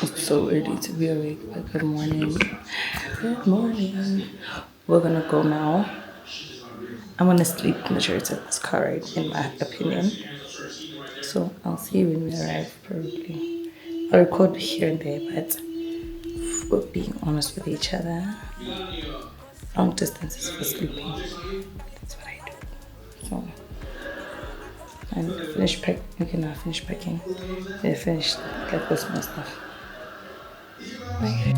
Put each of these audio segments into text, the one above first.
It's so early to be awake, but good morning. Good morning. We're gonna go now. I'm gonna sleep in the church at this car ride, in my opinion. So I'll see you when we arrive, probably. I'll record here and there, but we're being honest with each other. Long distance is for sleeping. That's what I do. So, and finish packing. Okay, now finish packing. I finished like this more stuff. Bye.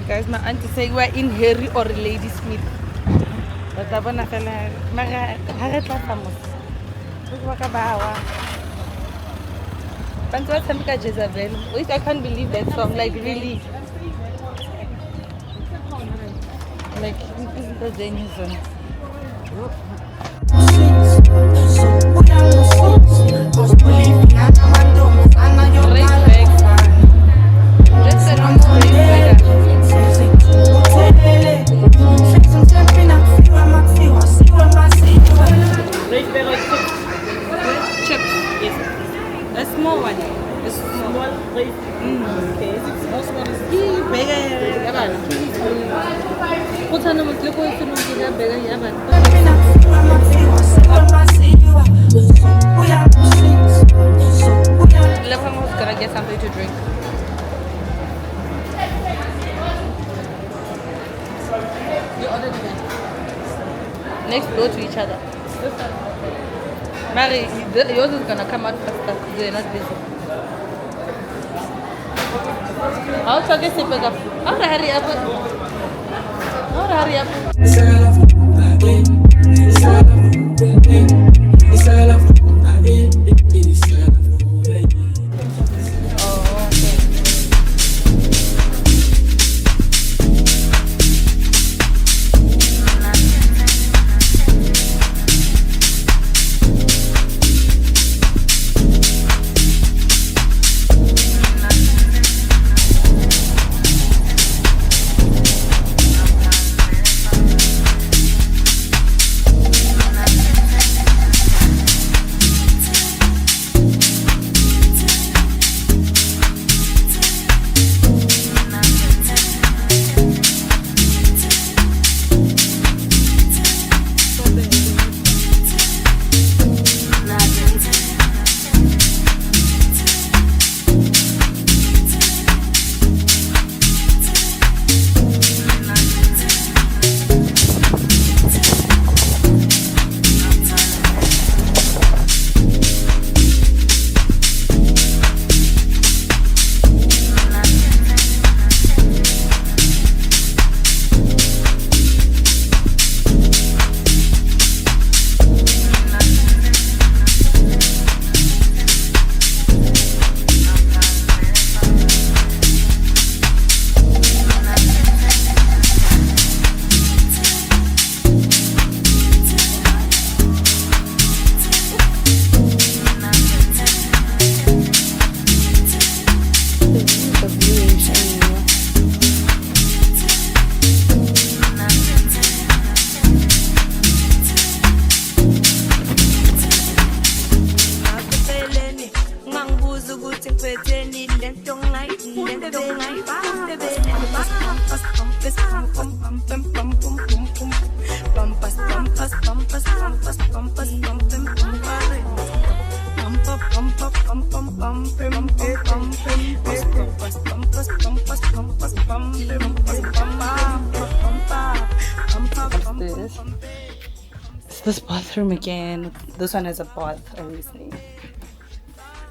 Guys, my auntie say we're in Harry or Lady Smith. But I want to tell her, Jezebel. Wait, I can't believe that song. Like, really. Like, this is the genius song. Chips. Yes. A small one. A small rice. Okay. Small is bigger. What's on the look at bigger? Lepango's gonna get something to drink. You ordered it. Next door to each other. Mary, yours is gonna come out faster. You're not busy. I'll try to sit back up. I'll hurry up. It's this bathroom again. This one has a bath, obviously.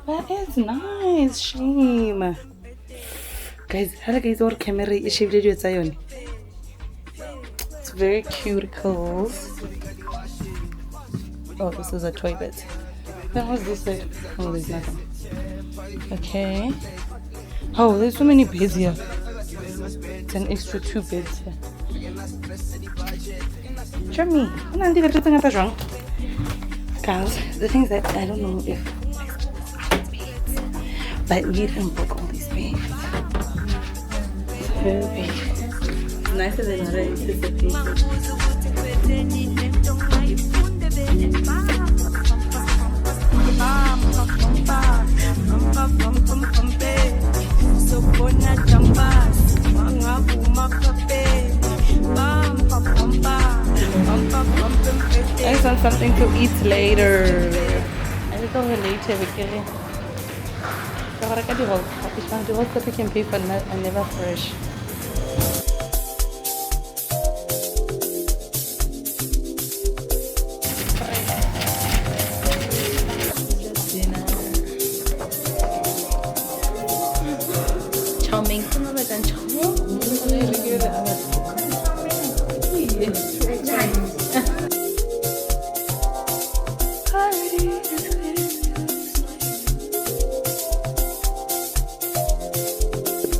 But it's nice. Shame. Guys, how do you camera? It's very cuticles. Oh, this is a toilet. Then what's this side? Oh, there's nothing. Okay. Oh, there's so many beds here. It's an extra 2 beds here. Chummy, I'm not going to Guys, the things that I don't know if but we didn't book all these things. Very big. It's nicer than what I anticipated. I just want something to eat later. I just go later because the rolls that we can pay for are never fresh. Charming.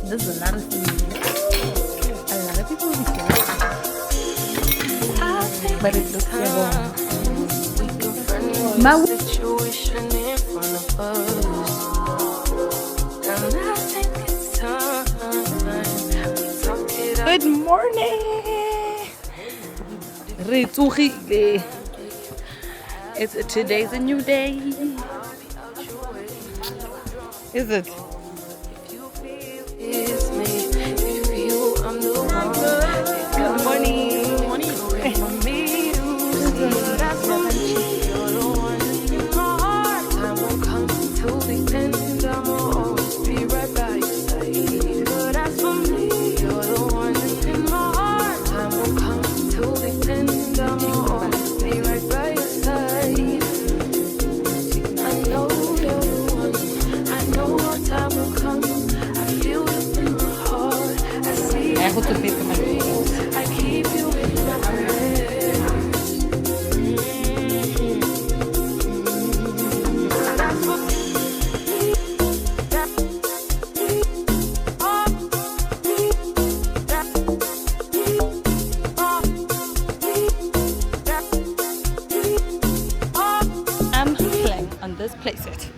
There's a lot of things. A lot of people will be scared. But it looks so my situation in front of us. And I think it's time. Good morning. Today's a new day. Is it? Good morning. I hope to face my videos. I keep you in my I'm playing on this playset.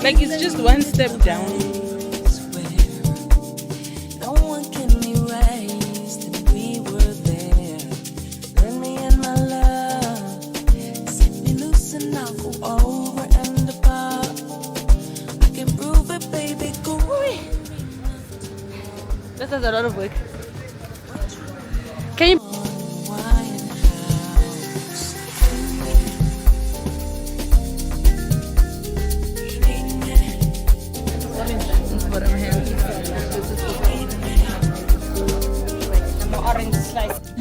Like it's just one step down. No one can erase that we were there. Let me in my love. Set me loose and I'll go over and above. I can prove it, baby. Go. This is a lot of work. Can you?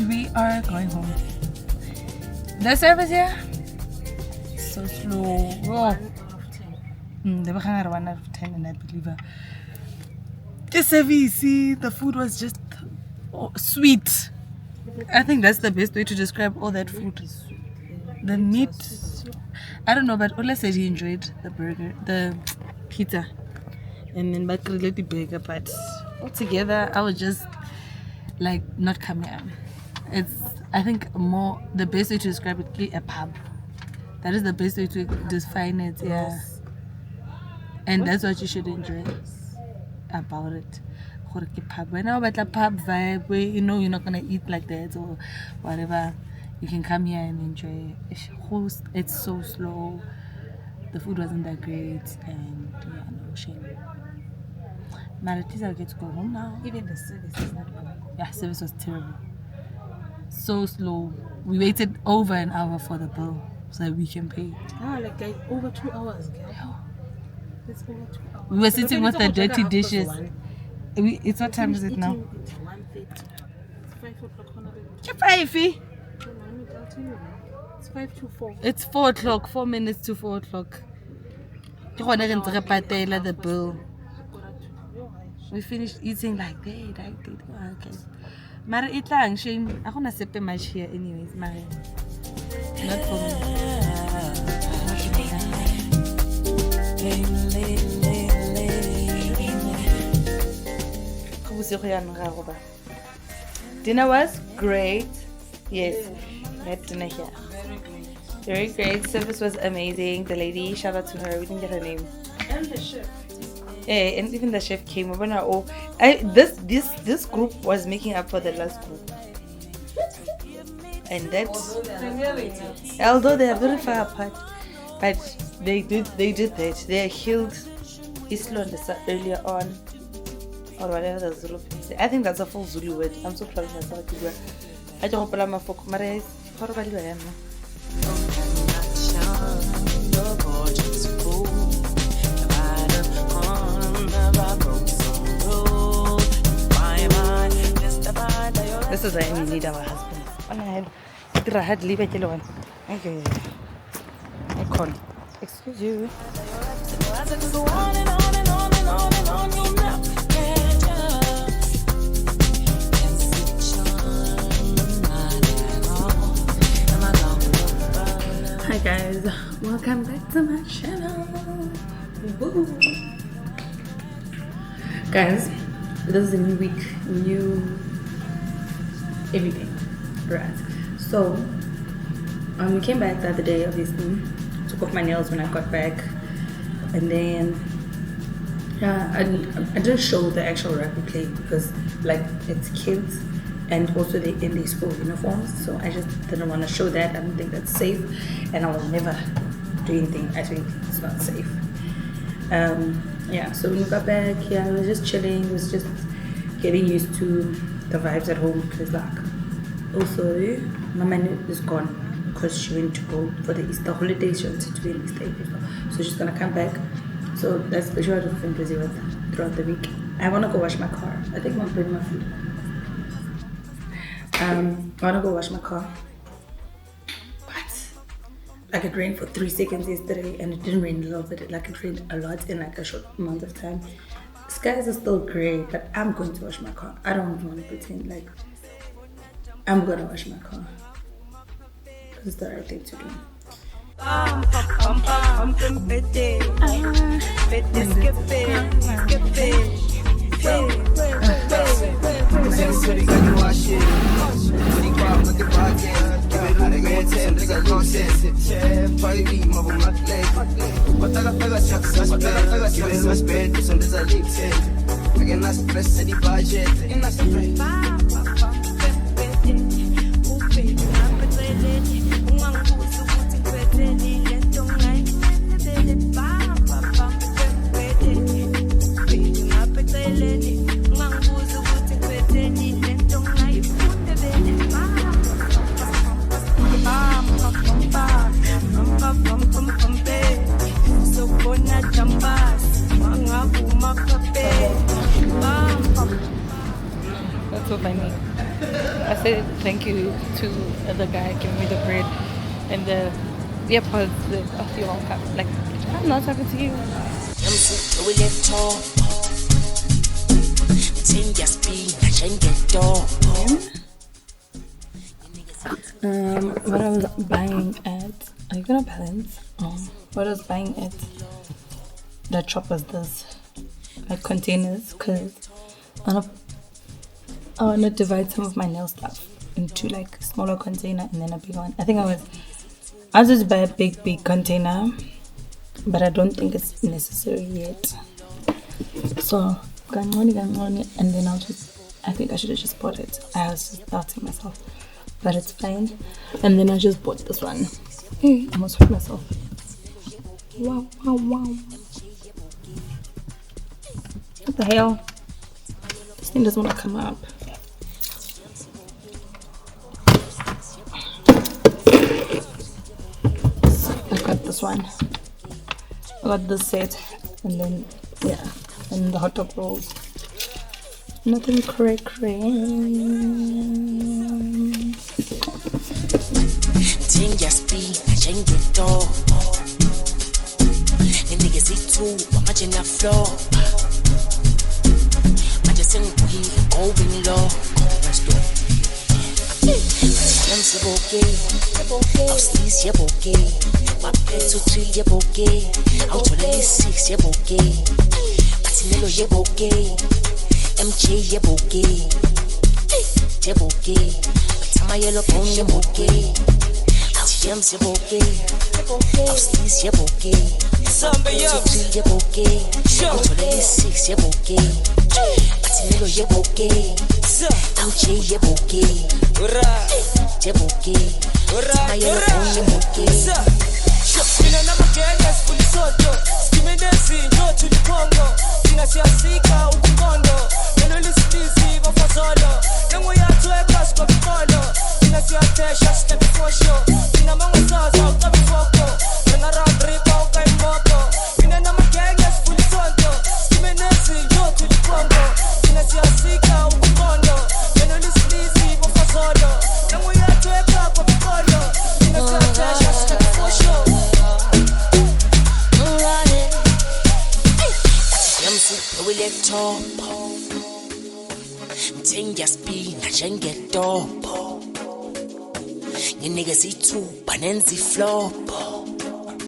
We are going home. The service here so slow. They were 1 out of 10 and I believe the service, the food was just sweet. I think that's the best way to describe all that food. The meat, I don't know, but Ola said he enjoyed the burger, the pizza, and then Bakri the burger. But altogether, I was just like not coming in. It's, I think, more the best way to describe it, a pub. That is the best way to define it, yeah. And that's what you should enjoy about it. When I about a pub vibe, where you know you're not gonna eat like that or whatever, you can come here and enjoy. It's so slow. The food wasn't that great, and yeah, no shame. Maratis, I get to go home now. Even the service is not good. Yeah, service was terrible. So slow. We waited over an hour for the bill so that we can pay. Like over 2 hours, girl. It's over 2 hours. We were sitting with the dirty dishes. It's what time is it now? It's 1:30. It's 5 o'clock. It's 5 to 4. It's 4 o'clock. 4 minutes to 4 o'clock. The bill. We finished eating like that. Okay. Mara itlang shame. Ako na sipe much here anyways, Mara. Not for me. Dinner was great. Yes, we had dinner here. Very great. Service was amazing. The lady, shout out to her. We didn't get her name. And the chef. Yeah, and even the chef came over now. This group was making up for the last group. And that, although they are very far apart, but they did that. They healed Islon earlier on, or whatever the Zulu people say. I think that's a full Zulu word. I'm so proud of myself. I don't know my folk. Marais, probably I am. This is why we need our husbands. I had leave it alone. Okay. I can't. Excuse you. Hi guys, welcome back to my channel. Woo. Guys, this is a new week, new everything, right? So we came back the other day, obviously took off my nails when I got back, and then I didn't show the actual rugby play because like it's kids and also they're in their school uniforms, so I just didn't want to show that. I don't think that's safe, and I will never do anything. I think it's not safe. Yeah, so when we got back, yeah, I was just chilling. It was just getting used to the vibes at home because like also my manu is gone because she went to go for the Easter holidays. She wanted to be in Easter April, so she's gonna come back. So that's basically what I've been busy with throughout the week. I want to go wash my car. I think I'm bringing my food. I want to go wash my car, but like it rained for 3 seconds yesterday, and it didn't rain a little bit. Like it rained a lot in like a short amount of time. Skies are still grey, but I'm going to wash my car. I don't want to pretend like I'm gonna wash my car. It's the right thing to do. That's so funny. I said thank you to the guy giving me the bread and the earpods. Oh, you're welcome. Like, I'm not talking to you. What I was buying at, are you gonna balance? What I was buying at that shop was this, like containers, because I want to divide some of my nail stuff into like a smaller container and then a big one. I think I'll just buy a big container, but I don't think it's necessary yet. So ganoni, and then I think I should have just bought it. I was just doubting myself, but it's fine. And then I just bought this one. I almost hurt myself. Wow. What the hell? This thing doesn't want to come up. So I got this one. I got this set, and then yeah, and the hot dog rolls. Nothing cray. Yemsiboke, awusilisi yeboke, waphethe u3 yeboke, awutholele i6 yeboke, Batinelo yeboke, MJ yeboke, yeboke, Batama yellow bone yeboke, James yeboke, awusilisi yeboke, u3 yeboke, awutholele i6 yeboke, Batinelo yeboke, MJ yeboke, Jeboke, Batama yellow bone yeboke. Mina namagenge sifuna isoto Skimene zinto tulipongo Thina siyasika ukungondo Lelo lisibisi bafazolo Nengo yathu ephasi kwabikolo Thina siyatesha sitekufosho Thina mangasaza ukabifoko Yona round ripa ukayimoko Mina namagenge sifuna isoto Skimene zinto tulipongo Thina siyasika ukungondo Lelo lisibisi bafazolo Nengo yathu ephasi kwabikolo Thina siyatesha sitekufosho Topo Mthenga spina njengetopo Nginike sithuba nenzi flopo